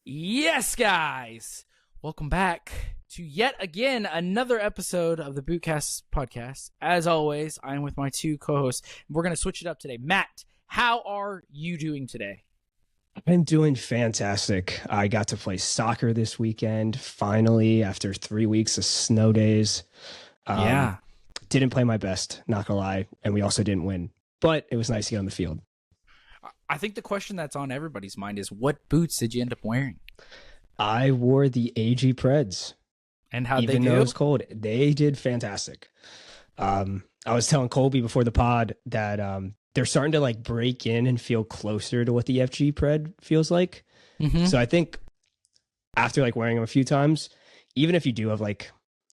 Yes, guys! Welcome back to yet again another episode of the Bootcast podcast. As always, I'm with my two co-hosts. We're going to switch it up today. Matt, how are you doing today? I'm doing fantastic. I got to play soccer this weekend, finally, after 3 weeks of snow days. Didn't play my best, not gonna lie, and we also didn't win. But it was nice to get on the field. I think the question that's on everybody's mind is, what boots did you end up wearing? I wore the AG Preds. And how'd they do? Even though it was cold, they did fantastic. I was telling Colby before the pod that they're starting to like break in and feel closer to what the FG Pred feels like. Mm-hmm. So I think after like wearing them a few times, even if you do have like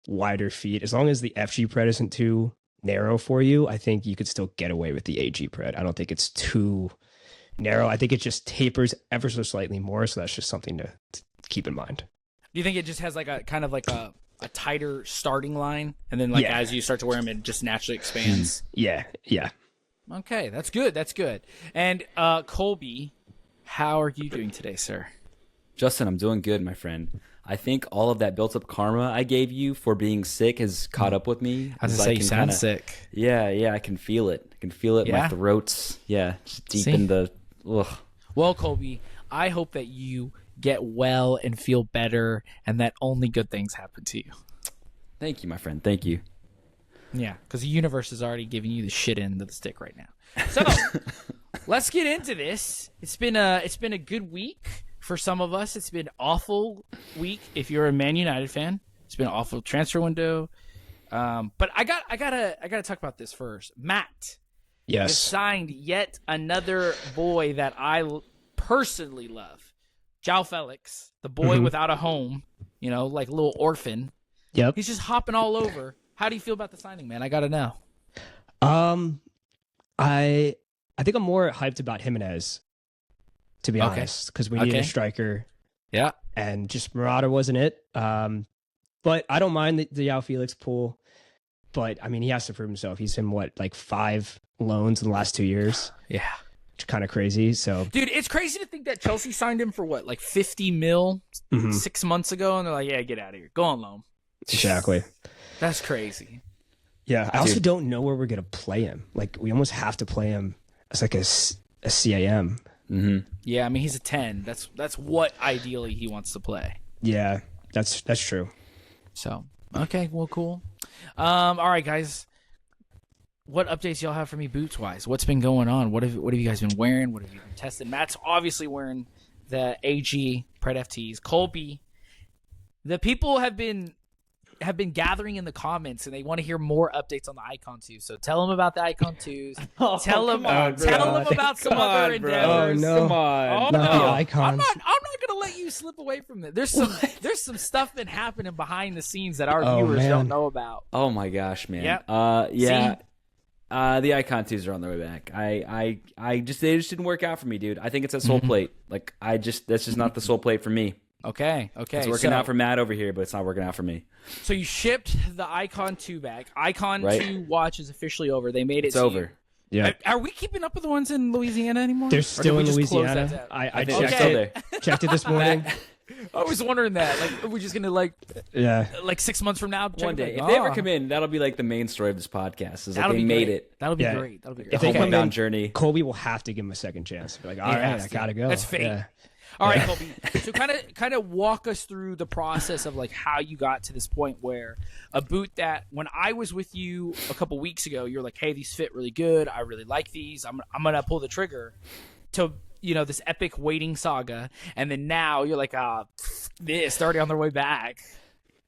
wider feet, as long as the FG Pred isn't too narrow for you, I think you could still get away with the AG Pred. I don't think it's too narrow. I think it just tapers ever so slightly more. So that's just something to keep in mind. Do you think it just has like a kind of like a tighter starting line, and then like as you start to wear them, it just naturally expands? Yeah. Okay, that's good. That's good. And Colby, how are you doing today, sir? Justin, I'm doing good, my friend. I think all of that built-up karma I gave you for being sick has caught up with me. I was gonna say, you sound sick. Yeah, I can feel it. I can feel it in my throats. Yeah, just deep in the... Ugh. Well, Colby, I hope that you get well and feel better, and that only good things happen to you. Thank you, my friend. Thank you. Yeah, because the universe is already giving you the shit end of the stick right now. So let's get into this. It's been a good week for some of us. It's been an awful week if you're a Man United fan. It's been an awful transfer window. But I gotta talk about this first. Matt, Yes, has signed yet another boy that I personally love, João Felix, the boy without a home. You know, like a little orphan. Yep. He's just hopping all over. How do you feel about the signing, man? I gotta know. I think I'm more hyped about Jimenez, to be honest, because we needed a striker. Yeah. And just Murata wasn't it. But I don't mind the João Felix pool. But I mean, he has to prove himself. He's in like 5 loans in the last 2 years. Yeah. Which is kind of crazy. So, dude, it's crazy to think that Chelsea signed him for what, like 50 mil 6 months ago, and they're like, yeah, get out of here, go on loan. Exactly. That's crazy. Yeah, I also don't know where we're gonna play him. Like, we almost have to play him as like a CAM. Mm-hmm. Yeah, I mean, he's a 10. That's what ideally he wants to play. Yeah, that's true. So, okay, well, cool. All right, guys. What updates y'all have for me boots wise? What's been going on? What have you guys been wearing? What have you been testing? Matt's obviously wearing the AG Pred FTs. Colby, the people have been gathering in the comments, and they want to hear more updates on the Icon 2. So tell them about the Icon 2s. Tell them about some other endeavors. Oh, no. Come on. Not the Icons. I'm not gonna let you slip away from it. There's some stuff been happening behind the scenes that our viewers don't know about. Oh my gosh, man. Yep. Yeah. The Icon 2s are on their way back. They just didn't work out for me, dude. I think it's that soul plate. Like, that's just not the soul plate for me. Okay. It's working out for Matt over here, but it's not working out for me. So you shipped the Icon 2 back. Icon 2 watch is officially over. They made it. It's over. Yeah. Are we keeping up with the ones in Louisiana anymore? They're still in Louisiana. I checked it this morning. I was wondering that. Like, are we just gonna like 6 months from now? One day, if they ever come in, that'll be like the main story of this podcast. Is like they made it. That'll be great. That'll be great. If they come down journey, Colby will have to give him a second chance. Be like, all right, I gotta go. That's fate. Yeah. All right, Colby. So kind of walk us through the process of like how you got to this point where a boot that when I was with you a couple weeks ago, you're like, hey, these fit really good. I really like these. I'm gonna pull the trigger. To this epic waiting saga, and then now you're like, this already on their way back.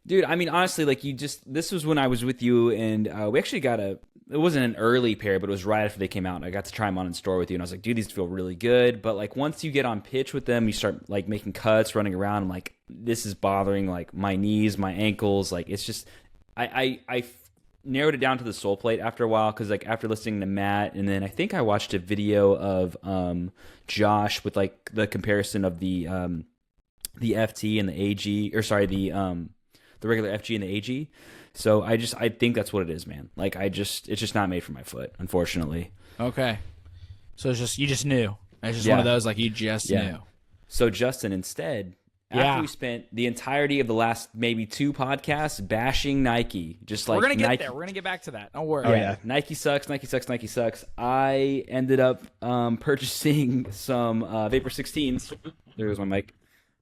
Dude, I mean, honestly, like this was when I was with you, and we actually got it wasn't an early pair, but it was right after they came out, and I got to try them on in store with you, and I was like, dude, these feel really good. But like once you get on pitch with them, you start like making cuts, running around. I'm like, this is bothering like my knees, my ankles. Like it's just, I narrowed it down to the sole plate after a while, because like after listening to Matt, and then I think I watched a video of Josh with like the comparison of the FT and the AG, or sorry, the regular FG and the AG. So I think that's what it is, man. Like it's just not made for my foot, unfortunately. Okay. So it's just, you just knew. It's just one of those, like, you just knew. So Justin instead after we spent the entirety of the last maybe 2 podcasts bashing Nike, just like we're gonna get Nike. there. We're gonna get back to that. Don't worry. Oh, yeah. Nike sucks. Nike sucks. Nike sucks. I ended up purchasing some Vapor 16s. There goes my mic.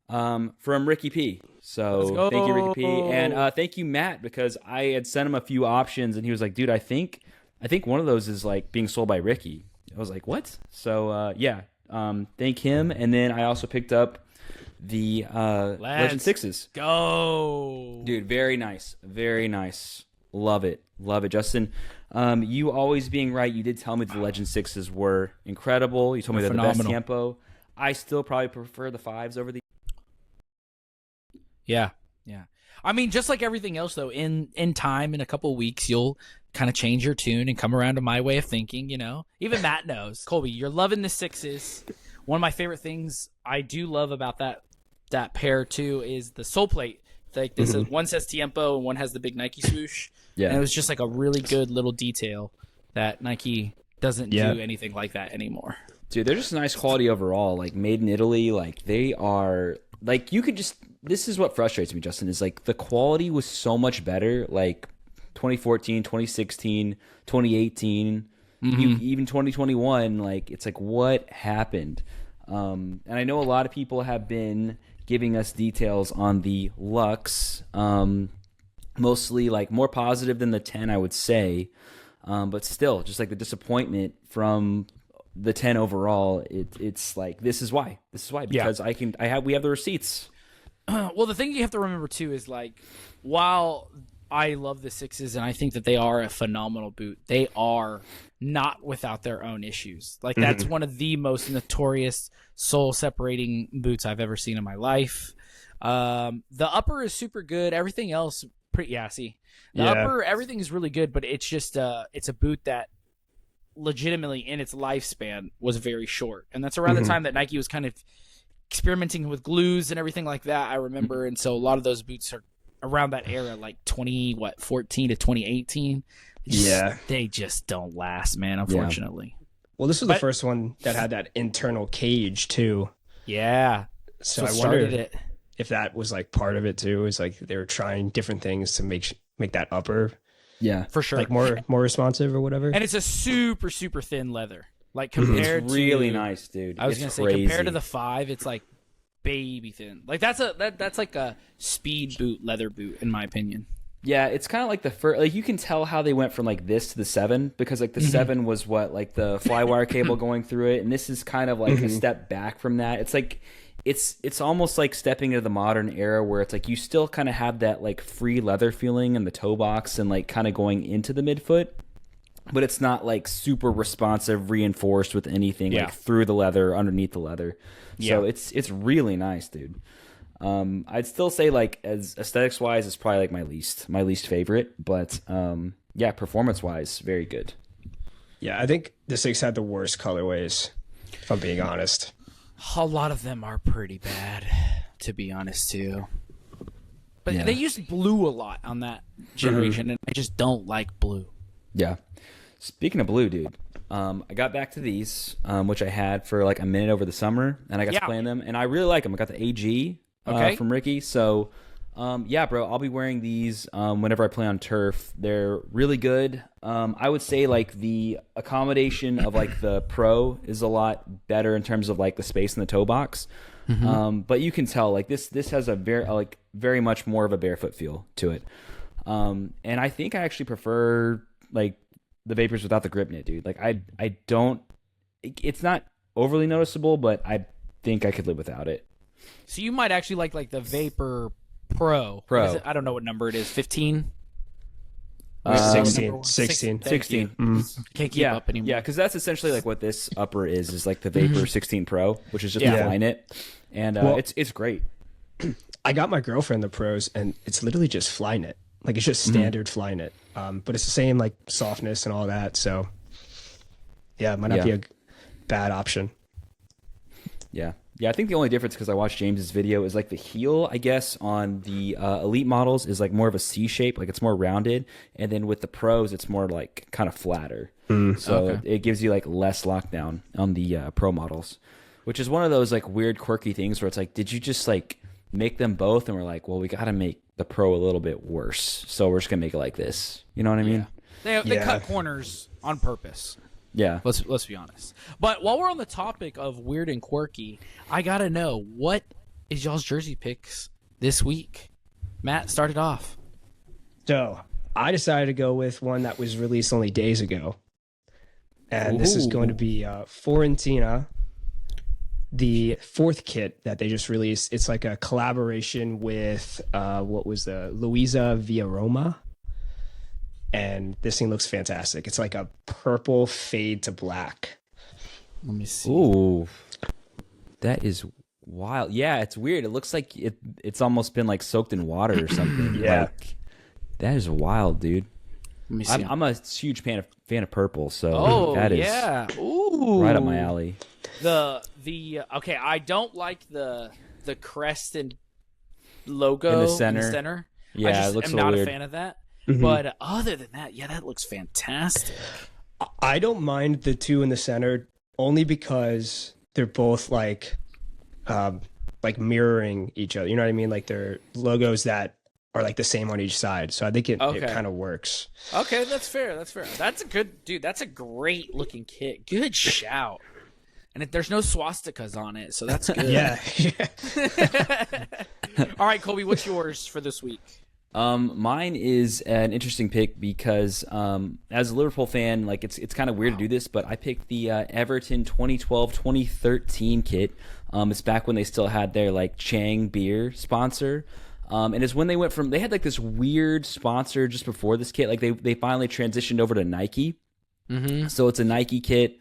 From Ricky P. So thank you, Ricky P. And thank you, Matt, because I had sent him a few options, and he was like, "Dude, I think one of those is like being sold by Ricky." I was like, "What?" So thank him. And then I also picked up the Legend 6s. Go, Dude, very nice. Very nice. Love it. Love it. Justin, you always being right. You did tell me the Legend 6s were incredible. You told me they're the best Tiempo. I still probably prefer the 5s over the... Yeah. I mean, just like everything else, though, in time, in a couple of weeks, you'll kind of change your tune and come around to my way of thinking, you know? Even Matt knows. Colby, you're loving the 6s. One of my favorite things I do love about that pair, too, is the sole plate. Like this is, one says Tiempo and one has the big Nike swoosh. Yeah. And it was just like a really good little detail that Nike doesn't do anything like that anymore. Dude, they're just nice quality overall. Like, made in Italy. Like, they are... Like, you could just... This is what frustrates me, Justin, is like the quality was so much better. Like 2014, 2016, 2018, even 2021. Like, it's like, what happened? And I know a lot of people have been giving us details on the Lux, mostly like more positive than the 10, I would say. But still, just like the disappointment from the 10 overall, it's like, this is why because we have the receipts. Well, the thing you have to remember too is like, while I love the 6s and I think that they are a phenomenal boot, they are not without their own issues. Like, that's one of the most notorious sole separating boots I've ever seen in my life. The upper is super good. Everything else, upper, everything is really good, but it's just it's a boot that legitimately in its lifespan was very short, and that's around the time that Nike was kind of experimenting with glues and everything like that, I remember. And so a lot of those boots are around that era, like 14 to 2018. They just don't last, man, unfortunately. Well, this was the first one that had that internal cage too. Yeah. So I wonder if that was like part of it too. Is like they were trying different things to make that upper, for sure, like more responsive or whatever. And it's a super super thin leather. Like, compared it's really to, nice, dude. I was gonna say, compared to the 5, it's like baby thin. Like, that's like a speed boot, leather boot, in my opinion. Yeah, it's kind of like the first. Like, you can tell how they went from like this to the 7, because like the 7 was what, like the flywire cable going through it, and this is kind of like a step back from that. It's like it's almost like stepping into the modern era, where it's like you still kind of have that like free leather feeling in the toe box and like kind of going into the midfoot. But it's not like super responsive, reinforced with anything like through the leather, underneath the leather. So it's really nice, dude. I'd still say, like, as aesthetics wise, it's probably like my least favorite. But performance wise, very good. Yeah, I think the 6 had the worst colorways, if I'm being honest. A lot of them are pretty bad, to be honest too. But they used blue a lot on that generation, and I just don't like blue. Yeah. Speaking of blue, dude, I got back to these, which I had for like a minute over the summer, and I got to playing them, and I really like them. I got the AG from Ricky, so bro, I'll be wearing these whenever I play on turf. They're really good. I would say like the accommodation of like the Pro is a lot better in terms of like the space in the toe box, but you can tell like this has a very much more of a barefoot feel to it, and I think I actually prefer like the Vapors without the grip knit, dude. Like I don't. It's not overly noticeable, but I think I could live without it. So you might actually like the Vapor Pro. I don't know what number it is. 15. 16. 16. Can't keep up anymore. Yeah, because that's essentially like what this upper is like the Vapor 16 Pro, which is just a fly knit, and it's great. I got my girlfriend the Pros, and it's literally just fly knit. Like, it's just standard fly knit. But it's the same like softness and all that. So yeah, it might not be a bad option. Yeah, I think the only difference, because I watched James's video, is like the heel, I guess, on the Elite models is like more of a C shape, like it's more rounded, and then with the Pros, it's more like kind of flatter. So it gives you like less lockdown on the Pro models, which is one of those like weird quirky things where it's like, did you just like make them both, and we're like, well, we got to make the Pro a little bit worse, so we're just gonna make it like this. You know what I mean? They cut corners on purpose. Yeah. Let's be honest. But while we're on the topic of weird and quirky, I gotta know, what is y'all's jersey picks this week? Matt, start it off. So I decided to go with one that was released only days ago. And this is going to be Fiorentina, the fourth kit that they just released. It's like a collaboration with Luisa Via Roma. And this thing looks fantastic. It's like a purple fade to black. Let me see. Ooh, that is wild. Yeah, it's weird. It looks like it's almost been like soaked in water or something. Yeah. Like, that is wild, dude. Let me see. I'm a huge fan of purple, so that is right up my alley. Okay, I don't like the crest and logo in the center. Yeah, it looks I'm a little not weird. a fan of that. Mm-hmm. But other than that, yeah, that looks fantastic. I don't mind the two in the center only because they're both like mirroring each other. You know what I mean? Like they're logos that are like the same on each side. So I think it kind of works. Okay, that's fair. That's a good dude. That's a great looking kit. Good shout. And there's no swastikas on it, so that's good. Yeah. All right, Colby, what's yours for this week? Mine is an interesting pick because as a Liverpool fan, like it's kind of weird to do this, but I picked the Everton 2012-2013 kit. It's back when they still had their like Chang beer sponsor. And it's when they had like this weird sponsor just before this kit. Like they finally transitioned over to Nike. Mm-hmm. So it's a Nike kit.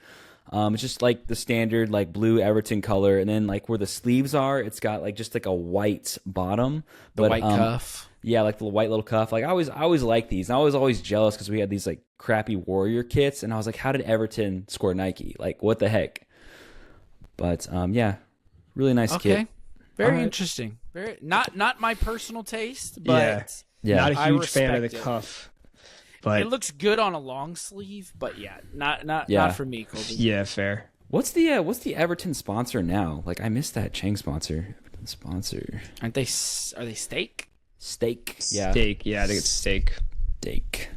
It's just like the standard like blue Everton color, and then like where the sleeves are, it's got like just like a white bottom, the white cuff. Yeah, like the white little cuff. Like I always liked these. And I was always jealous because we had these like crappy Warrior kits, and I was like, how did Everton score Nike? Like what the heck? But yeah, really nice kit. Very interesting. Very not my personal taste, but yeah. Not a huge fan of the cuff. But it looks good on a long sleeve, but not for me, Colby. Yeah, fair. What's the Everton sponsor now? Like I missed that Chang sponsor. Everton sponsor. Are they steak? Steak. Yeah. Steak. Yeah, I think it's steak. Steak.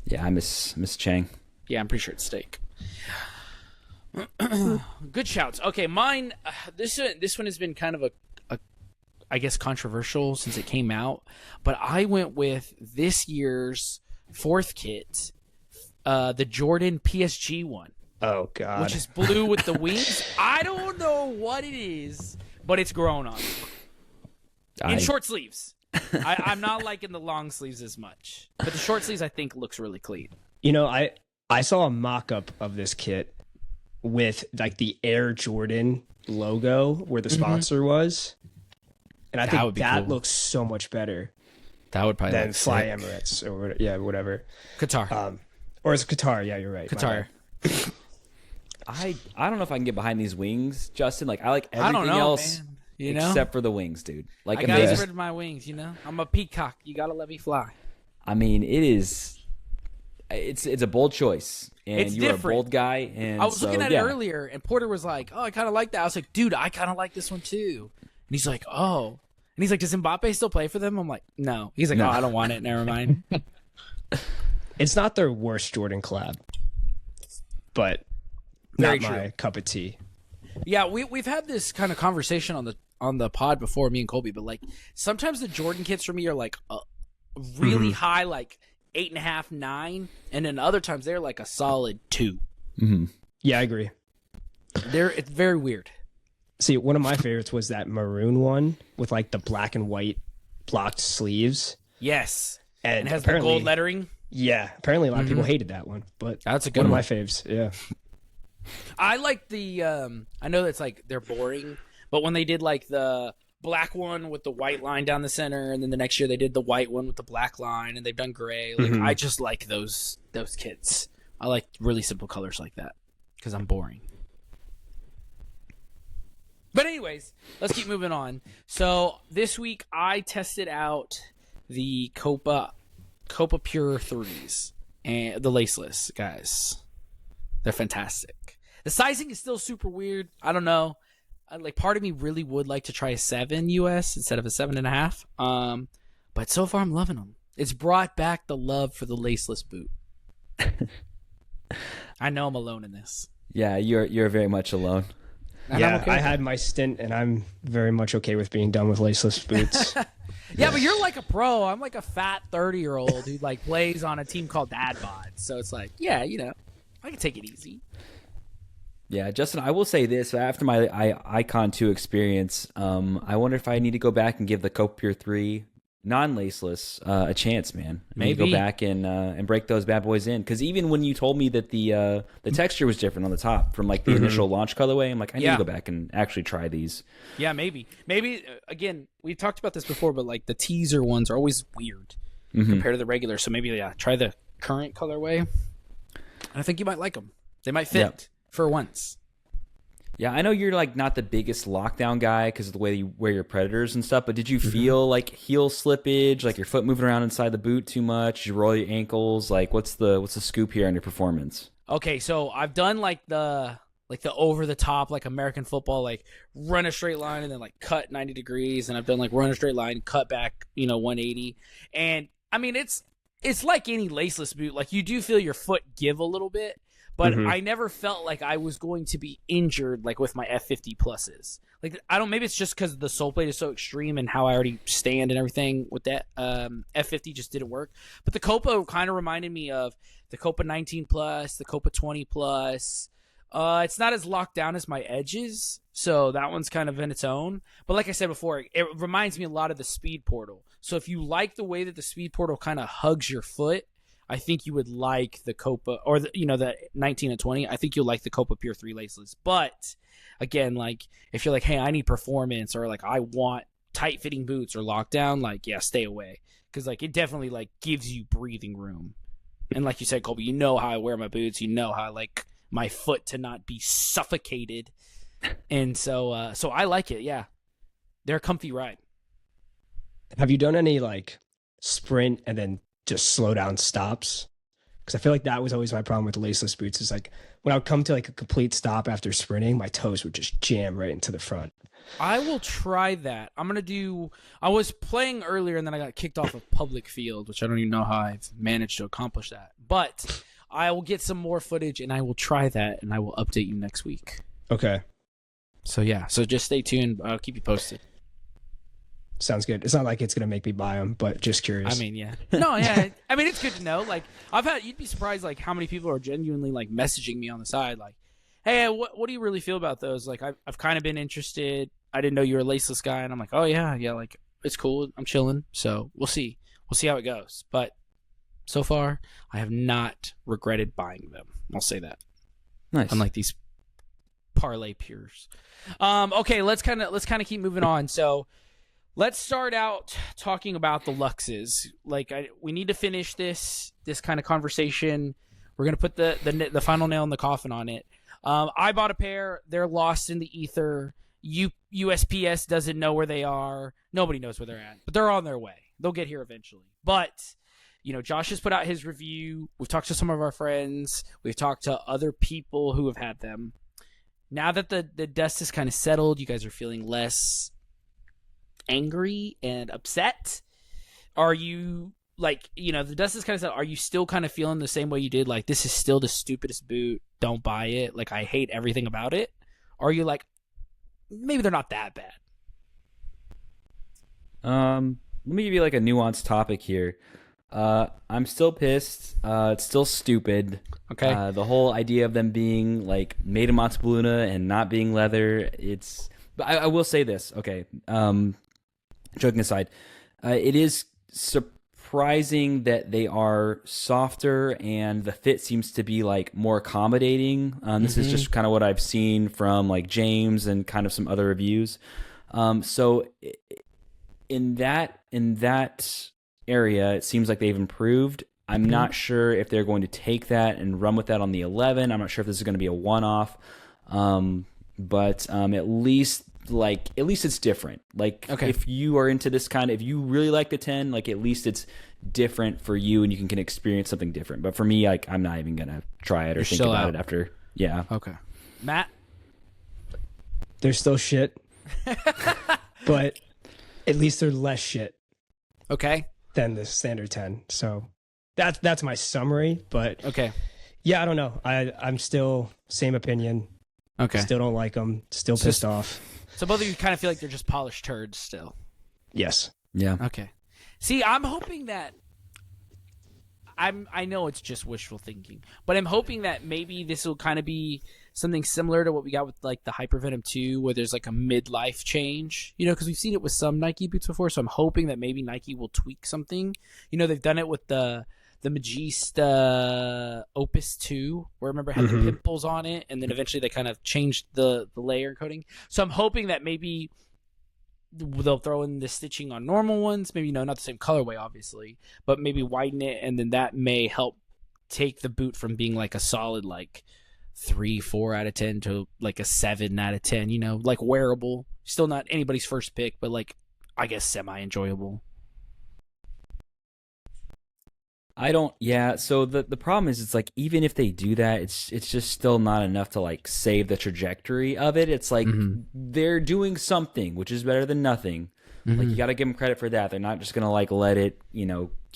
Yeah, I miss Chang. Yeah, I'm pretty sure it's steak. Good shouts. Okay, mine. This one has been kind of a I guess controversial since it came out, but I went with this year's fourth kit, the Jordan PSG one. Oh God! Which is blue with the wings. I don't know what it is, but it's grown on me. In short sleeves. I'm not liking the long sleeves as much, but the short sleeves I think looks really clean. You know, I saw a mock-up of this kit with like the Air Jordan logo where the sponsor was, and I think that cool. Looks so much better. That would probably than Fly Emirates or whatever. Qatar. Or it's Qatar. Yeah, you're right. Qatar. I don't know if I can get behind these wings, Justin. Like I like everything else. Man. You know? Except for the wings, dude. Like I gotta spread my wings, you know? I'm a peacock. You gotta let me fly. I mean, it's a bold choice. And you're a bold guy. And I was looking at it earlier, and Porter was like, oh, I kind of like that. I was like, dude, I kind of like this one too. And he's like, oh. And he's like, does Mbappe still play for them? I'm like, no. He's like, no. Oh, I don't want it. Never mind. It's not their worst Jordan collab, but not my cup of tea. Yeah, we've had this kind of conversation on the pod before, me and Colby, but like sometimes the Jordan kits for me are like really high, like 8.5, 9, and then other times they're like a solid 2. Mm-hmm. Yeah, I agree. It's very weird. See, one of my favorites was that maroon one with like the black and white blocked sleeves. Yes, and it has the gold lettering. Yeah, apparently a lot of people hated that one, but that's a good one of my faves. Yeah. I like the I know that's like they're boring, but when they did like the black one with the white line down the center, and then the next year they did the white one with the black line, and they've done gray. Like I just like those kits. I like really simple colors like that because I'm boring. But anyways, let's keep moving on. So this week I tested out the Copa Pure 3s and the laceless guys. They're fantastic. The sizing is still super weird. I don't know. like part of me really would like to try a 7 US instead of a 7.5. But so far I'm loving them. It's brought back the love for the laceless boot. I know I'm alone in this. Yeah, you're very much alone. And yeah, I'm okay I with had my stint, and I'm very much okay with being done with laceless boots. Yeah, but you're like a pro. I'm like a fat 30-year-old who like plays on a team called Dad Bod. So it's like, yeah, I can take it easy. Yeah, Justin, I will say this. After my Icon 2 experience, I wonder if I need to go back and give the Copa Pure 3 non-laceless a chance, man. Maybe go back and break those bad boys in. Because even when you told me that the texture was different on the top from like the initial launch colorway, I'm like, I need to go back and actually try these. Yeah, maybe. Again, we talked about this before, but like the teaser ones are always weird compared to the regular. So maybe, try the current colorway. I think you might like them. They might fit for once. Yeah, I know you're like not the biggest lockdown guy because of the way you wear your Predators and stuff, but did you feel like heel slippage, like your foot moving around inside the boot too much? Did you roll your ankles? Like, what's the scoop here on your performance? Okay, so I've done like the over the top, like American football, like run a straight line and then like cut 90 degrees, and I've done like run a straight line, cut back, 180. And I mean, it's like any laceless boot. Like you do feel your foot give a little bit. But I never felt like I was going to be injured like with my F50 pluses. Like maybe it's just because the sole plate is so extreme and how I already stand and everything with that. F50 just didn't work. But the Copa kind of reminded me of the Copa 19 plus, the Copa 20 plus. It's not as locked down as my edges, so that one's kind of in its own. But like I said before, it reminds me a lot of the Speed Portal. So if you like the way that the Speed Portal kind of hugs your foot, I think you would like the Copa, or the 19 and 20. I think you'll like the Copa Pure 3 laceless. But again, like if you're like, hey, I need performance, or like I want tight fitting boots or lockdown, like stay away, because like it definitely like gives you breathing room. And like you said, Colby, you know how I wear my boots, you know how I like my foot to not be suffocated, and so I like it. Yeah, they're a comfy ride. Have you done any like sprint and then just slow down stops? Because I feel like that was always my problem with the laceless boots, is like when I would come to like a complete stop after sprinting, my toes would just jam right into the front. I will try that. I was playing earlier and then I got kicked off of public field, which I don't even know how I've managed to accomplish that. But I will get some more footage and I will try that and I will update you next week. Okay. So just stay tuned. I'll keep you posted. Sounds good. It's not like it's going to make me buy them, but just curious. I mean, yeah. No, yeah. I mean, it's good to know. Like, you'd be surprised, like, how many people are genuinely, like, messaging me on the side, like, hey, what do you really feel about those? Like, I've kind of been interested. I didn't know you were a laceless guy. And I'm like, oh, yeah, like, it's cool. I'm chilling. So we'll see. We'll see how it goes. But so far, I have not regretted buying them. I'll say that. Nice. Unlike these parlay pures. Okay, let's kind of keep moving on. So let's start out talking about the Luxes. Like, we need to finish this kind of conversation. We're gonna put the final nail in the coffin on it. I bought a pair. They're lost in the ether. USPS doesn't know where they are. Nobody knows where they're at, but they're on their way. They'll get here eventually. But Josh has put out his review. We've talked to some of our friends. We've talked to other people who have had them. Now that the dust is kind of settled, you guys are feeling less angry and upset. Are you like, the dust is kind of settled, are you still kind of feeling the same way you did, like, this is still the stupidest boot, don't buy it, like, I hate everything about it? Or are you like, maybe they're not that bad? Let me give you like a nuanced topic here. I'm still pissed. It's still stupid. Okay. The whole idea of them being like made of Montebelluna and not being leather, but I will say this, okay. Joking aside, it is surprising that they are softer and the fit seems to be like more accommodating. This is just kind of what I've seen from like James and kind of some other reviews. So in that area, it seems like they've improved. I'm not sure if they're going to take that and run with that on the 11. I'm not sure if this is going to be a one-off. But at least it's different. Like, okay, if you are into this if you really like the 10, like, at least it's different for you and you can experience something different. But for me, like, I'm not even gonna try it or think about it after. Yeah. Okay. Matt? They're still shit, but at least they're less shit Okay. than the standard 10. So that's my summary. But Okay. yeah, I don't know. I'm still same opinion. Okay. Still don't like them. Still pissed off. So both of you kind of feel like they're just polished turds still. Yes. Yeah. Okay. See, I'm hoping that I know it's just wishful thinking, but I'm hoping that maybe this will kind of be something similar to what we got with like the Hypervenom 2, where there's like a midlife change, because we've seen it with some Nike boots before. So I'm hoping that maybe Nike will tweak something. They've done it with the Magista Opus 2, where remember it had the pimples on it, and then eventually they kind of changed the layer coating. So I'm hoping that maybe they'll throw in the stitching on normal ones, maybe not the same colorway obviously, but maybe widen it, and then that may help take the boot from being like a solid like 3-4 out of 10 to like a 7 out of 10, like wearable, still not anybody's first pick, but like I guess semi enjoyable. So the problem is, it's like, even if they do that, it's just still not enough to like save the trajectory of it. It's like they're doing something, which is better than nothing. Like, you got to give them credit for that. They're not just gonna like let it, it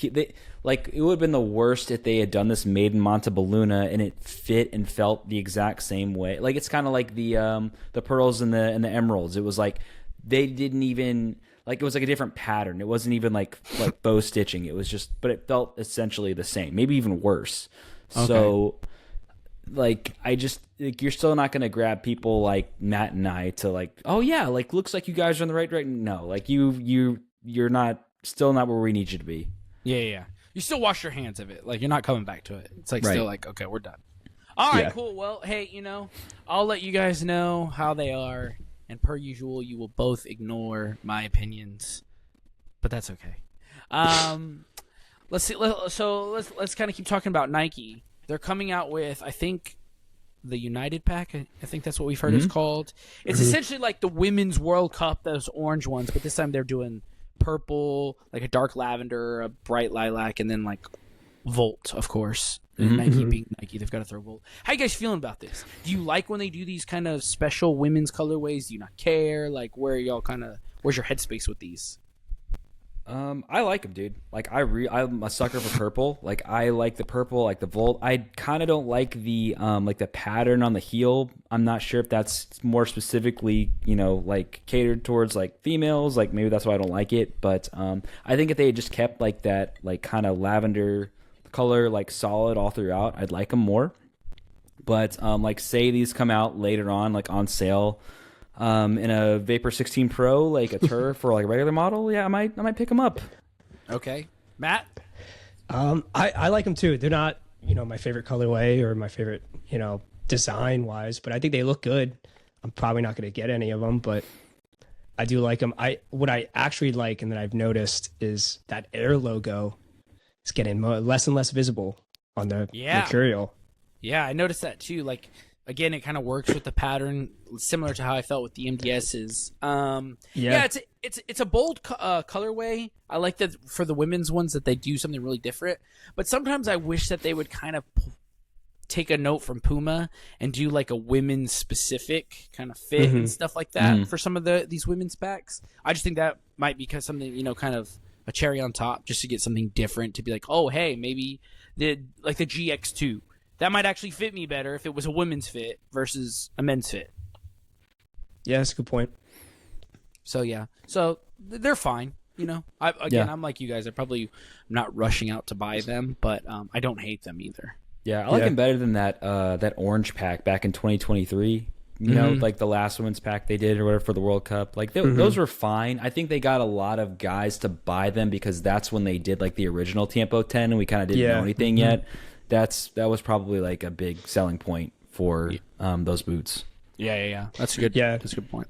would have been the worst if they had done this made in Montebelluna and it fit and felt the exact same way. Like, it's kind of like the pearls and the emeralds. It was like they didn't even. Like, it was like a different pattern. It wasn't even like bow stitching. It was just, but it felt essentially the same, maybe even worse. Okay. So, like, you're still not going to grab people like Matt and I to like, oh yeah, like, looks like you guys are in the right direction. No, like you're still not where we need you to be. Yeah. You still wash your hands of it. Like, you're not coming back to it. It's like right. Still like, okay, we're done. All right, cool. Well, hey, I'll let you guys know how they are. And per usual, you will both ignore my opinions, but that's okay. Let's see. Let's kind of keep talking about Nike. They're coming out with, I think, the United Pack. I think that's what we've heard it's called. It's essentially like the Women's World Cup, those orange ones, but this time they're doing purple, like a dark lavender, a bright lilac, and then like Volt, of course. Nike being Nike, they've got to throw Volt. How you guys feeling about this? Do you like when they do these kind of special women's colorways? Do you not care? Like, where's your headspace with these? I like them, dude. Like, I'm a sucker for purple. Like, I like the purple, like the Volt. I kind of don't like the pattern on the heel. I'm not sure if that's more specifically, like catered towards like females. Like, maybe that's why I don't like it. But I think if they had just kept like that, like kind of lavender color, like solid all throughout, I'd like them more. But like, say these come out later on, like on sale, in a Vapor 16 Pro, like a turf or like a regular model, yeah, I might pick them up. Okay, Matt. I like them too. They're not my favorite colorway or my favorite design wise, but I think they look good. I'm probably not going to get any of them, but I do like them. What I actually like, and that I've noticed, is that Air logo. It's getting less and less visible on the Mercurial. Yeah, I noticed that too. Like, again, it kind of works with the pattern, similar to how I felt with the MDSs. It's a bold colorway. I like that for the women's ones that they do something really different. But sometimes I wish that they would kind of take a note from Puma and do like a women's specific kind of fit and stuff like that for some of these women's packs. I just think that might be something, kind of a cherry on top, just to get something different, to be like, oh, hey, maybe the GX2, that might actually fit me better if it was a women's fit versus a men's fit. Yeah, that's a good point. So yeah, they're fine. I'm like you guys. I'm probably not rushing out to buy them, but I don't hate them either. Yeah, I like them better than that orange pack back in 2023. Like the last women's pack they did or whatever for the World Cup. Like, those were fine. I think they got a lot of guys to buy them because that's when they did like the original Tiempo 10 and we kind of didn't know anything yet. That was probably like a big selling point for those boots. Yeah. That's a good point.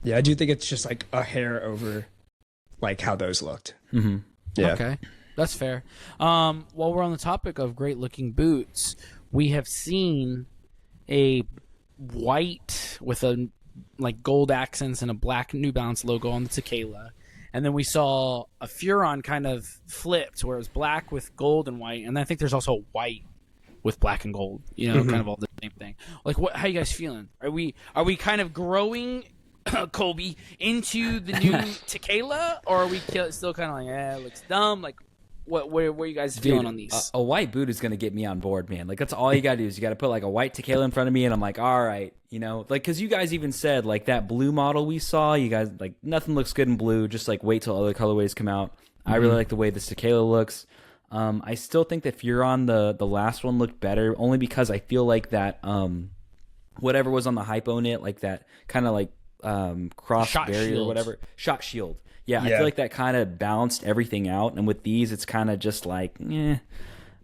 Yeah, I do think it's just like a hair over like how those looked. Yeah. Okay. That's fair. While we're on the topic of great looking boots, we have seen a white with a like gold accents and a black New Balance logo on the Tekela, and then we saw a Furon kind of flipped where it was black with gold and white, and I think there's also a white with black and gold. You know, kind of all the same thing. Like, how you guys feeling? Are we kind of growing, Colby, into the new Tekela, or are we still kind of like, it looks dumb? Like, where are you guys feeling on these? A white boot is gonna get me on board, man. Like, that's all you gotta do is you gotta put like a white Tekela in front of me, and I'm like, all right, you know, like, because you guys even said like that blue model we saw, you guys like nothing looks good in blue. Just like wait till other colorways come out. I really like the way this Tekela looks. I still think that Furon, the last one, looked better, only because I feel like that whatever was on the hypo knit, like that kind of like cross Shot barrier shield. or whatever, shot shield. Yeah, I feel like that kind of balanced everything out, and with these, it's kind of just like, I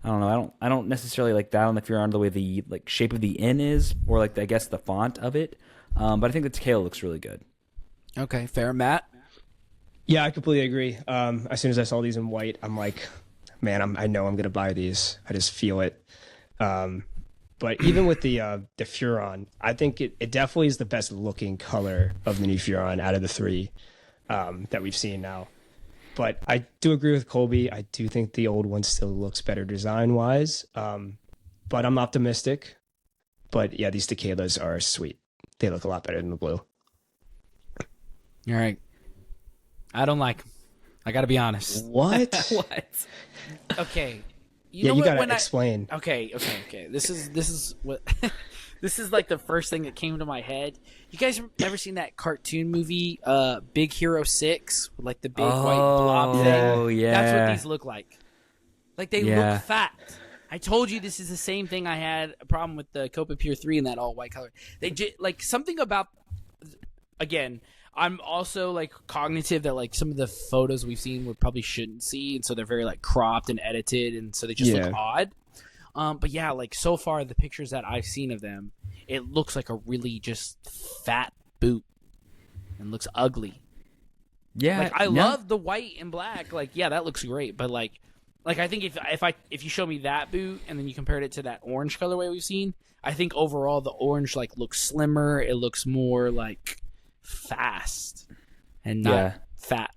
don't know. I don't necessarily like that on the Furon, the way the like shape of the N is, or like I guess the font of it. But I think the Tekela looks really good. Okay, fair, Matt. Yeah, I completely agree. As soon as I saw these in white, I'm like, man, I know I'm gonna buy these. I just feel it. But even with the Furon, I think it definitely is the best looking color of the new Furon out of the three that we've seen now. But I do agree with Colby. I do think the old one still looks better design wise. But I'm optimistic. But yeah, these Tekelas are sweet. They look a lot better than the blue. All right. I don't like 'em. I got to be honest. What? What? Okay. You know gotta when explain. Okay. This is what this is like the first thing that came to my head. You guys ever seen that cartoon movie, Big Hero 6, with like the big white blob thing? Oh, yeah. That's what these look like. Like they look fat. I told you this is the same thing I had a problem with the Copa Pure 3 in that all white color. They like something about, again, I'm also like cognitive that like some of the photos we've seen we probably shouldn't see, and so they're very like cropped and edited, and so they just look odd. But yeah, like so far the pictures that I've seen of them, it looks like a really just fat boot and looks ugly. Yeah, like I love the white and black. Like yeah, that looks great. But like I think if you show me that boot and then you compared it to that orange colorway we've seen, I think overall the orange like looks slimmer. It looks more like fast and not fat.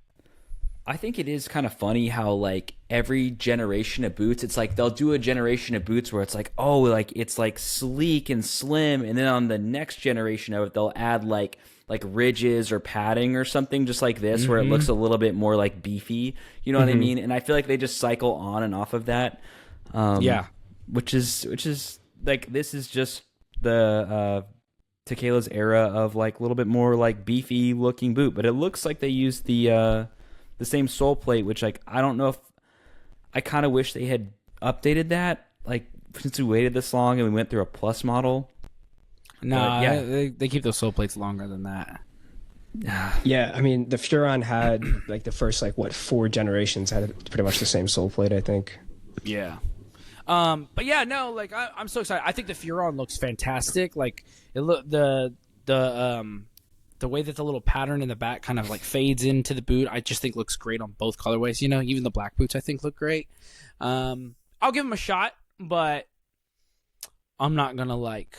I think it is kind of funny how like every generation of boots, it's like they'll do a generation of boots where it's like, oh, like it's like sleek and slim, and then on the next generation of it they'll add like ridges or padding or something just like this, where it looks a little bit more like beefy, you know what I mean? And I feel like they just cycle on and off of that. Which is like, this is just the Tekela's era of like a little bit more like beefy looking boot, but it looks like they used the same sole plate, which like I don't know if I kind of wish they had updated that, like since we waited this long and we went through a plus model. No, they keep those sole plates longer than that. Yeah, I mean the Furon had like the first 4 generations had pretty much the same sole plate, I think. Yeah. But yeah, no, like I'm so excited. I think the Furon looks fantastic. Like the way that the little pattern in the back kind of like fades into the boot, I just think looks great on both colorways. You know, even the black boots I think look great. I'll give them a shot, but I'm not gonna like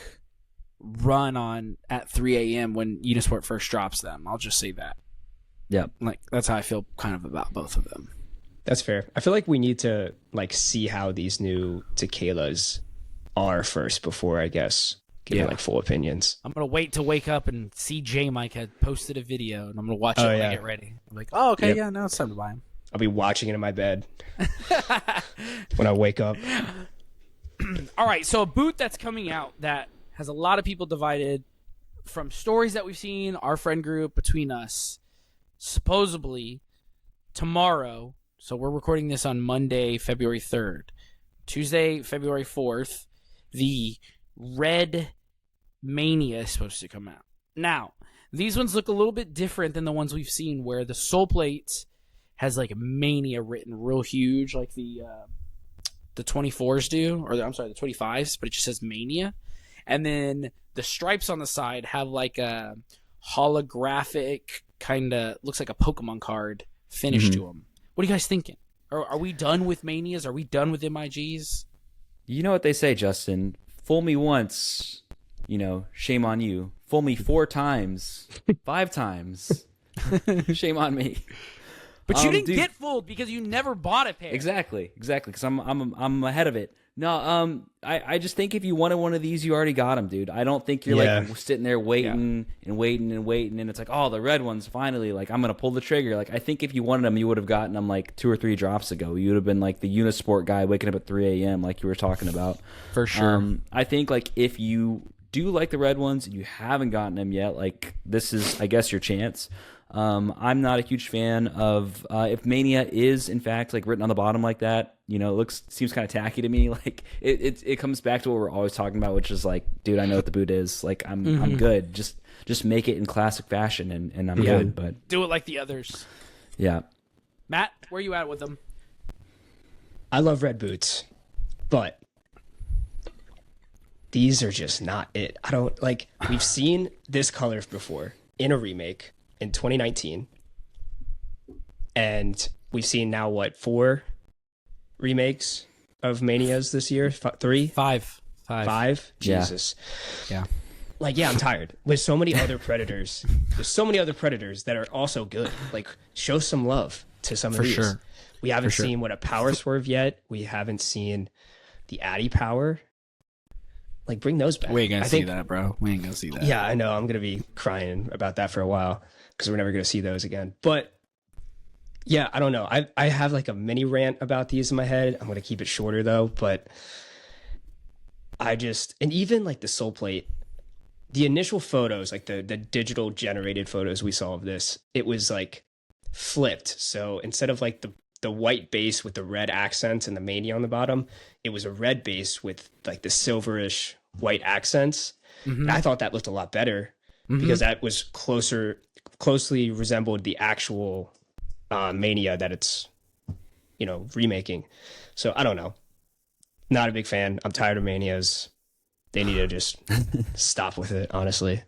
run on at 3 a.m. when Unisport first drops them. I'll just say that. Yeah, like that's how I feel kind of about both of them. That's fair. I feel like we need to see how these new Tekelas are first before I guess giving full opinions. I'm gonna wait to wake up and see J Mike had posted a video, and I'm gonna watch it when I get ready. I'm like, oh okay, now it's time to buy them. I'll be watching it in my bed when I wake up. All right, so a boot that's coming out that has a lot of people divided from stories that we've seen, our friend group, between us, supposedly tomorrow. So we're recording this on Monday, February 3rd. Tuesday, February 4th, the Red Mania is supposed to come out. Now, these ones look a little bit different than the ones we've seen, where the sole plate has like Mania written real huge, like the 24s do, or I'm sorry, the 25s, but it just says Mania. And then the stripes on the side have like a holographic kind of, looks like a Pokemon card finish to them. What are you guys thinking? Are we done with Manias? Are we done with MIGs? You know what they say, Justin. Fool me once, shame on you. Fool me 4 times, 5 times, shame on me. But you didn't get fooled because you never bought a pair. Exactly. Because I'm ahead of it. No, I just think if you wanted one of these, you already got them, dude. I don't think you're like sitting there waiting and waiting and waiting, and it's like, oh, the red ones finally. Like I'm gonna pull the trigger. Like I think if you wanted them, you would have gotten them like 2 or 3 drops ago. You would have been like the Unisport guy waking up at 3 a.m. like you were talking about. For sure. I think like if you do like the red ones and you haven't gotten them yet, like this is, I guess, your chance. I'm not a huge fan of if Mania is in fact like written on the bottom like that. You know, it seems kind of tacky to me. Like it comes back to what we're always talking about, which is like, dude, I know what the boot is. Like I'm good. Just make it in classic fashion, and I'm good. But do it like the others. Yeah, Matt, where you at with them? I love red boots, but these are just not it. I don't like. We've seen this color before in a remake in 2019, and we've seen now what 4 remakes of Manias this year? 3, 5. 5. Jesus. Yeah. Like, yeah, I'm tired. With so many other Predators, there's so many other Predators that are also good. Like, show some love to some of these. Sure. We haven't seen what a power swerve yet. We haven't seen the Addy power. Like, bring those back. We ain't gonna see that, bro. We ain't gonna see that. Yeah, I know. I'm gonna be crying about that for a while because we're never gonna see those again. But yeah, I don't know. I have like a mini rant about these in my head. I'm gonna keep it shorter though. But and even like the soul plate, the initial photos, like the digital generated photos we saw of this, it was like flipped. So instead of like the white base with the red accents and the Mania on the bottom, it was a red base with like the silverish white accents. And I thought that looked a lot better because that was closely resembled the actual Mania that it's, remaking. So I don't know. Not a big fan. I'm tired of Manias. They need to just stop with it, honestly.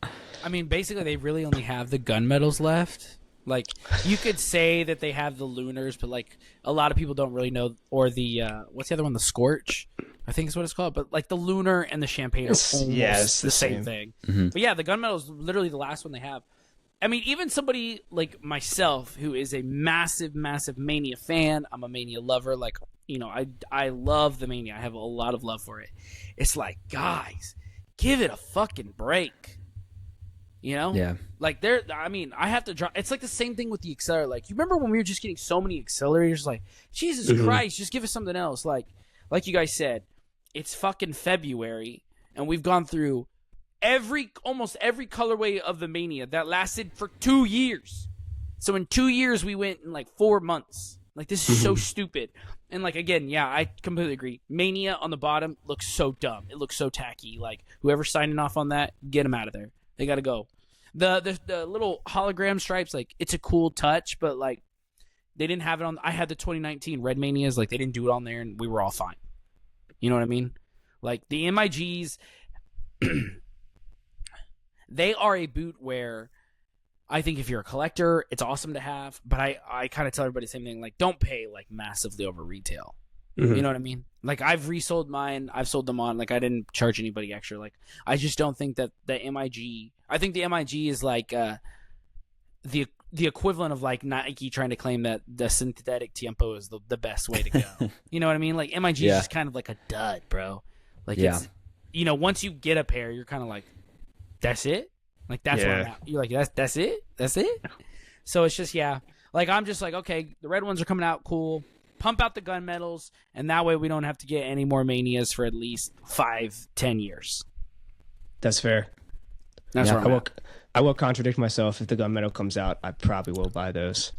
I mean, basically, they really only have the gunmetals left. Like, you could say that they have the Lunars, but, like, a lot of people don't really know. Or the, what's the other one? The Scorch, I think is what it's called. But, like, the Lunar and the Champagne are almost the same thing. But, yeah, the gunmetal is literally the last one they have. I mean, even somebody like myself, who is a massive, massive Mania fan, I'm a Mania lover. Like, I love the Mania. I have a lot of love for it. It's like, guys, give it a fucking break. Yeah. Like I have to drop. It's like the same thing with the accelerator. Like, you remember when we were just getting so many accelerators? Like, Jesus Christ, just give us something else. Like you guys said, it's fucking February, and we've gone through almost every colorway of the Mania that lasted for 2 years. So in 2 years, we went in like 4 months. Like, this is so stupid. And like, again, yeah, I completely agree. Mania on the bottom looks so dumb. It looks so tacky. Like, whoever's signing off on that, get them out of there. They got to go. The little hologram stripes, like, it's a cool touch, but like, they didn't have it on. I had the 2019 Red Manias, like, they didn't do it on there, and we were all fine. You know what I mean? Like, the MIGs, they are a boot where I think if you're a collector, it's awesome to have, but I kind of tell everybody the same thing. Like, don't pay like massively over retail. You know what I mean? Like, I've resold mine. I've sold them on. Like, I didn't charge anybody extra. Like, I just don't think that the MIG. I think the MIG is like the equivalent of like Nike trying to claim that the synthetic Tiempo is the best way to go. You know what I mean? Like, MIG is just kind of like a dud, bro. Like, it's, once you get a pair, you're kind of like, that's it. Like, that's what I'm at. You're like, that's it. That's it. So it's just Like, I'm just like, okay, the red ones are coming out, cool. Pump out the gunmetals, and that way we don't have to get any more Manias for at least 5-10 years. That's fair. That's right. I will contradict myself. If the gunmetal comes out, I probably will buy those.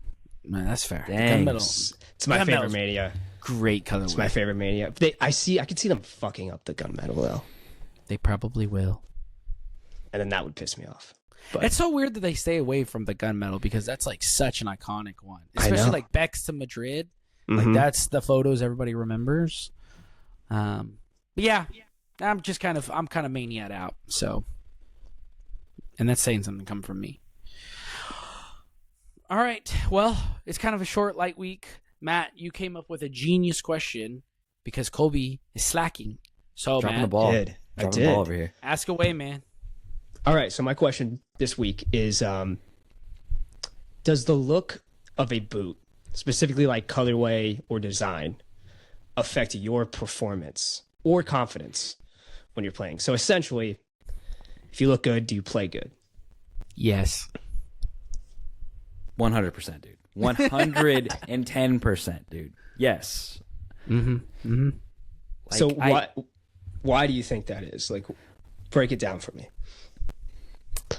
Man, that's fair. Dang. It's my favorite Mania. Great colorway. It's my favorite Mania. I could see them fucking up the gunmetal though. They probably will. And then that would piss me off. But It's so weird that they stay away from the gunmetal because that's like such an iconic one, especially like Beck's to Madrid. Like, that's the photos everybody remembers. But yeah, I'm kind of maniaed out. So, and that's saying something coming from me. All right. Well, it's kind of a short, light week. Matt, you came up with a genius question because Colby is slacking. So, Dropping Matt, the ball. I Dropping did. the ball over here. ask away, man. All right, so my question this week is does the look of a boot, specifically like colorway or design, affect your performance or confidence when you're playing. So essentially, if you look good, do you play good? Yes. 100%, dude. 110%, dude. Yes. Mm-hmm. Like, So why do you think that is? Like, break it down for me. Do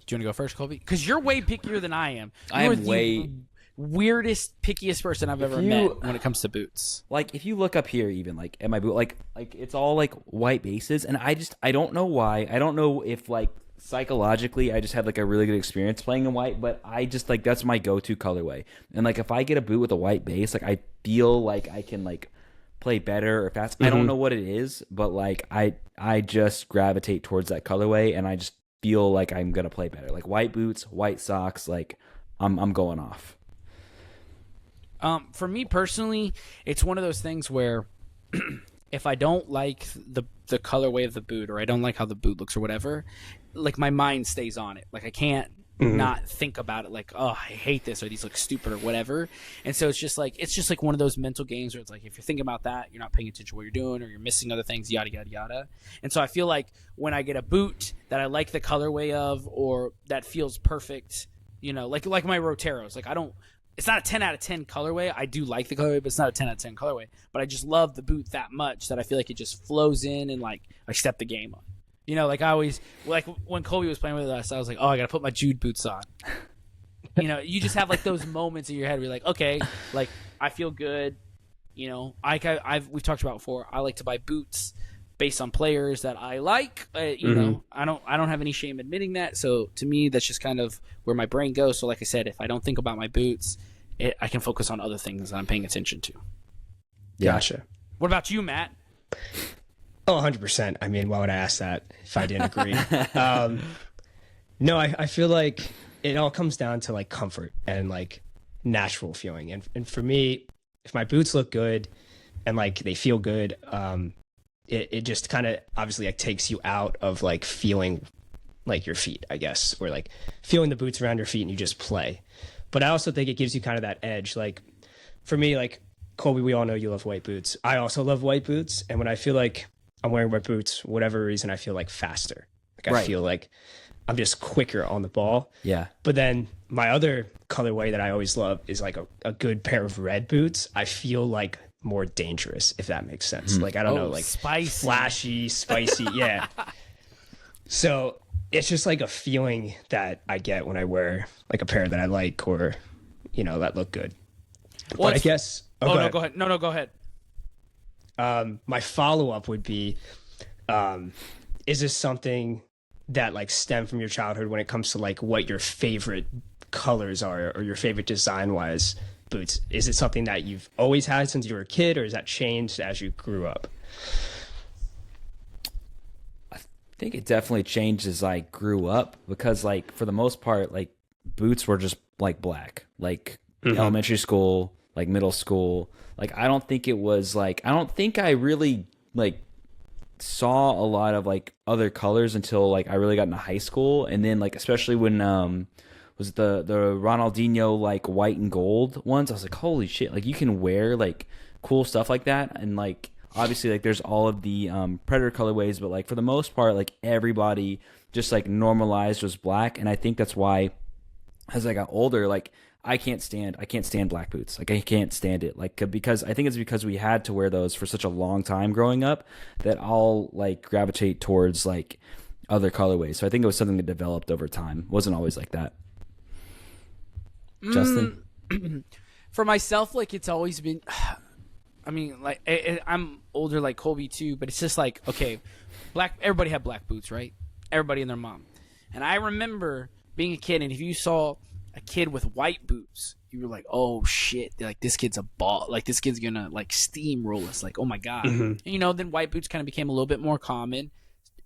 you want to go first, Colby? Because you're way pickier than I am. I am way weirdest, pickiest person I've ever met when it comes to boots. Like, if you look up here, even like at my boot, like it's all like white bases, and I don't know why. I don't know if like psychologically I just had like a really good experience playing in white, but I just like that's my go-to colorway. And like if I get a boot with a white base, like I feel like I can like play better or fast. I don't know what it is, but like I just gravitate towards that colorway, and I just feel like I'm gonna play better. Like white boots, white socks, like I'm going off. For me personally, it's one of those things where if I don't like the colorway of the boot, or I don't like how the boot looks or whatever, like my mind stays on it. Like I can't not think about it. Like, oh, I hate this, or these look stupid, or whatever. And so it's just like one of those mental games where it's like if you're thinking about that, you're not paying attention to what you're doing, or you're missing other things, yada yada yada. And so I feel like when I get a boot that I like the colorway of, or that feels perfect, you know, like my Roteros, like it's not a 10 out of 10 colorway. I do like the colorway, but it's not a 10 out of 10 colorway. But I just love the boot that much that I feel like it just flows in and like I step the game on. You know, like I always, like when Colby was playing with us, I was like, oh, I got to put my Jude boots on. You know, you just have like those moments in your head where you're like, okay, like I feel good. You know, we've talked about before, I like to buy boots based on players that I like. You know, I don't have any shame admitting that. So to me, that's just kind of where my brain goes. So like I said, if I don't think about my boots, I can focus on other things that I'm paying attention to. Gotcha. What about you, Matt? Oh, 100%. I mean, why would I ask that if I didn't agree? No, I feel like it all comes down to like comfort and like natural feeling. And for me, if my boots look good and like they feel good, it just kind of obviously like takes you out of like feeling like your feet, I guess, or like feeling the boots around your feet and you just play. But I also think it gives you kind of that edge. Like for me, like Colby, we all know you love white boots. I also love white boots. And when I feel like I'm wearing white boots, whatever reason, I feel like faster. Like I feel like I'm just quicker on the ball. Yeah. But then my other colorway that I always love is like a good pair of red boots. I feel like more dangerous, if that makes sense. Like, I don't know, like spicy. Flashy, spicy. Yeah. So it's just like a feeling that I get when I wear like a pair that I like, or, you know, that look good. Well, but I guess. Go ahead. No, go ahead. My follow-up would be, is this something that like stem from your childhood when it comes to like what your favorite colors are, or your favorite design-wise boots? Is it something that you've always had since you were a kid, or has that changed as you grew up? I think it definitely changed as I grew up, because like for the most part, like boots were just like black, like elementary school, like middle school. Like I don't think I really like saw a lot of like other colors until like I really got into high school. And then like especially when was the Ronaldinho like white and gold ones, I was like, holy shit, like you can wear like cool stuff like that. And like obviously like there's all of the Predator colorways, but like for the most part, like everybody just like normalized was black. And I think that's why as I got older, like I can't stand black boots. Like I can't stand it. Like because I think it's because we had to wear those for such a long time growing up that I'll like gravitate towards like other colorways. So I think it was something that developed over time. It wasn't always like that. Justin? For myself, like it's always been, I mean, like I'm older like Colby too, but it's just like, okay, everybody had black boots, right? Everybody and their mom. And I remember being a kid, and if you saw a kid with white boots, you were like, oh shit, like this kid's a ball, like this kid's gonna like steamroll us, like oh my god. And, you know, then white boots kind of became a little bit more common.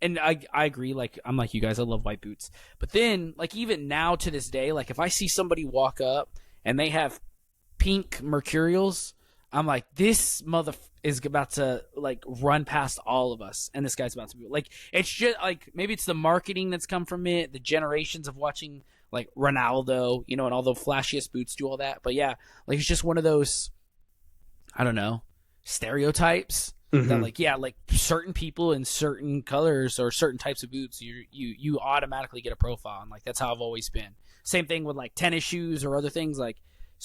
And I agree, like I'm like you guys, I love white boots. But then like even now to this day, like if I see somebody walk up and they have pink Mercurials, I'm like, this mother is about to like run past all of us, and this guy's about to be like, it's just like maybe it's the marketing that's come from it, the generations of watching like Ronaldo, you know, and all the flashiest boots do all that. But yeah, like it's just one of those, I don't know, stereotypes That like certain people in certain colors or certain types of boots, you automatically get a profile, and like that's how I've always been. Same thing with like tennis shoes or other things. Like,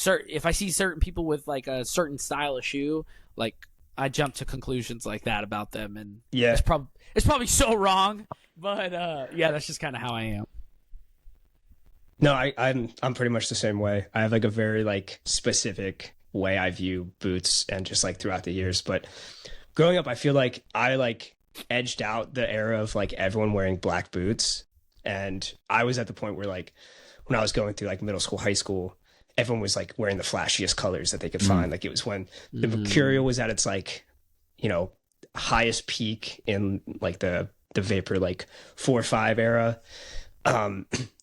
if I see certain people with like a certain style of shoe, like I jump to conclusions like that about them, and it's probably so wrong, but yeah, that's just kind of how I am. No, I'm pretty much the same way. I have like a very like specific way I view boots, and just like throughout the years. But growing up, I feel like I like edged out the era of like everyone wearing black boots, and I was at the point where like when I was going through like middle school, high school, everyone was like wearing the flashiest colors that they could find. Like it was when the Mercurial was at its like, you know, highest peak in like the Vapor like 4 or 5 era.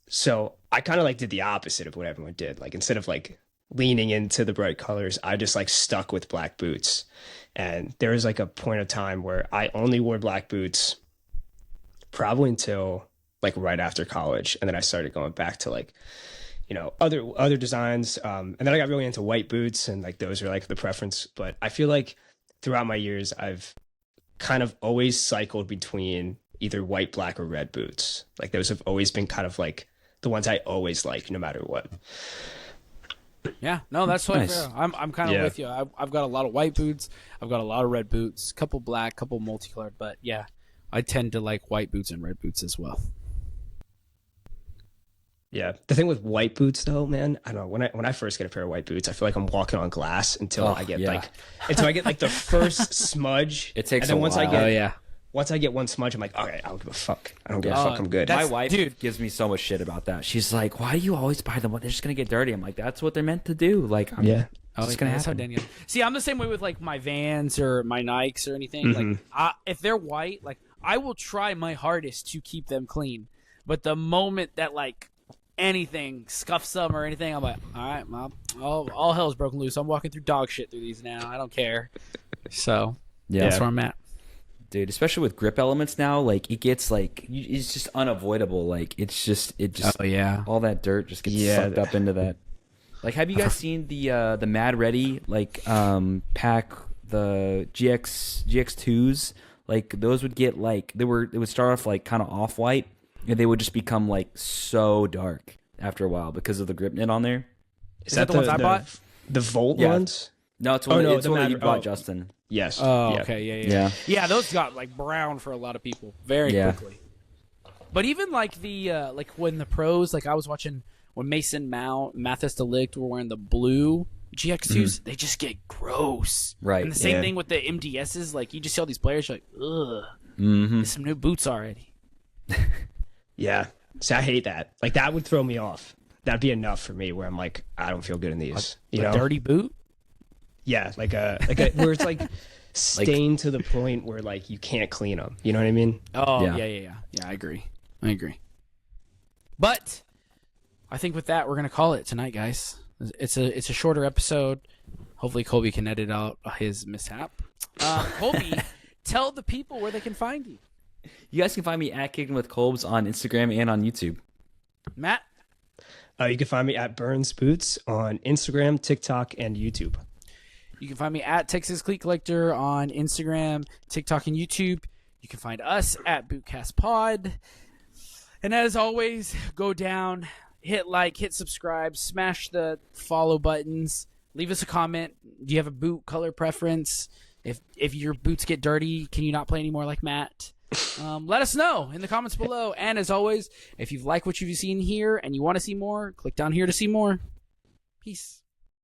So I kind of like did the opposite of what everyone did. Like instead of like leaning into the bright colors, I just like stuck with black boots. And there was like a point of time where I only wore black boots probably until like right after college. And then I started going back to like, you know, other designs. And then I got really into white boots, and like those are like the preference. But I feel like throughout my years, I've kind of always cycled between either white, black, or red boots. Like those have always been kind of like the ones I always like, no matter what. Yeah, no, that's totally nice. fair. I'm kind of with you. I've got a lot of white boots. I've got a lot of red boots, couple black, couple multicolored. But yeah, I tend to like white boots and red boots as well. Yeah, the thing with white boots though, man, I don't know. When I first get a pair of white boots, I feel like I'm walking on glass until I get like the first smudge. It takes and then a once while. Once I get one smudge, I'm like, all right, I don't give a fuck. I don't give a fuck. I'm good. My wife gives me so much shit about that. She's like, "Why do you always buy them? They're just gonna get dirty." I'm like, "That's what they're meant to do." Like, it's gonna that's how happen. Daniel. See, I'm the same way with like my Vans or my Nikes or anything. Like, if they're white, like I will try my hardest to keep them clean. But the moment that like anything scuffs them or anything, I'm like, all right, Mom, all hell's broken loose. I'm walking through dog shit through these now. I don't care. So that's where I'm at. Dude, especially with grip elements now, like it gets like it's just unavoidable. Like it just all that dirt just gets sucked up into that. Like, have you guys seen the Mad Ready like pack, the GX2s? Like those would get like it would start off like kind of off white, and they would just become like so dark after a while because of the grip knit on there. Is that the ones I bought? The Volt ones? No, it's one that you bought, Justin. Yes. Oh, okay. Yeah, those got like brown for a lot of people very quickly. But even like the like when the pros, like I was watching when Mason Mount, Mathis Delict were wearing the blue GX2s, they just get gross. Right. And the same thing with the MDSs. Like you just see all these players, you're like, ugh, there's some new boots already. Yeah. See, I hate that. Like that would throw me off. That'd be enough for me where I'm like, I don't feel good in these. You know? Dirty boot? Yeah, like a where it's like stained to the point where like you can't clean them. You know what I mean? Oh yeah. I agree. But I think with that we're gonna call it tonight, guys. It's a shorter episode. Hopefully Colby can edit out his mishap. Colby, tell the people where they can find you. You guys can find me at Kicking with Colbs on Instagram and on YouTube. Matt? You can find me at Burns Boots on Instagram, TikTok, and YouTube. You can find me at Texas Cleat Collector on Instagram, TikTok, and YouTube. You can find us at Bootcast Pod. And as always, go down, hit like, hit subscribe, smash the follow buttons, leave us a comment. Do you have a boot color preference? If your boots get dirty, can you not play anymore like Matt? Let us know in the comments below. And as always, if you've liked what you've seen here and you want to see more, click down here to see more. Peace.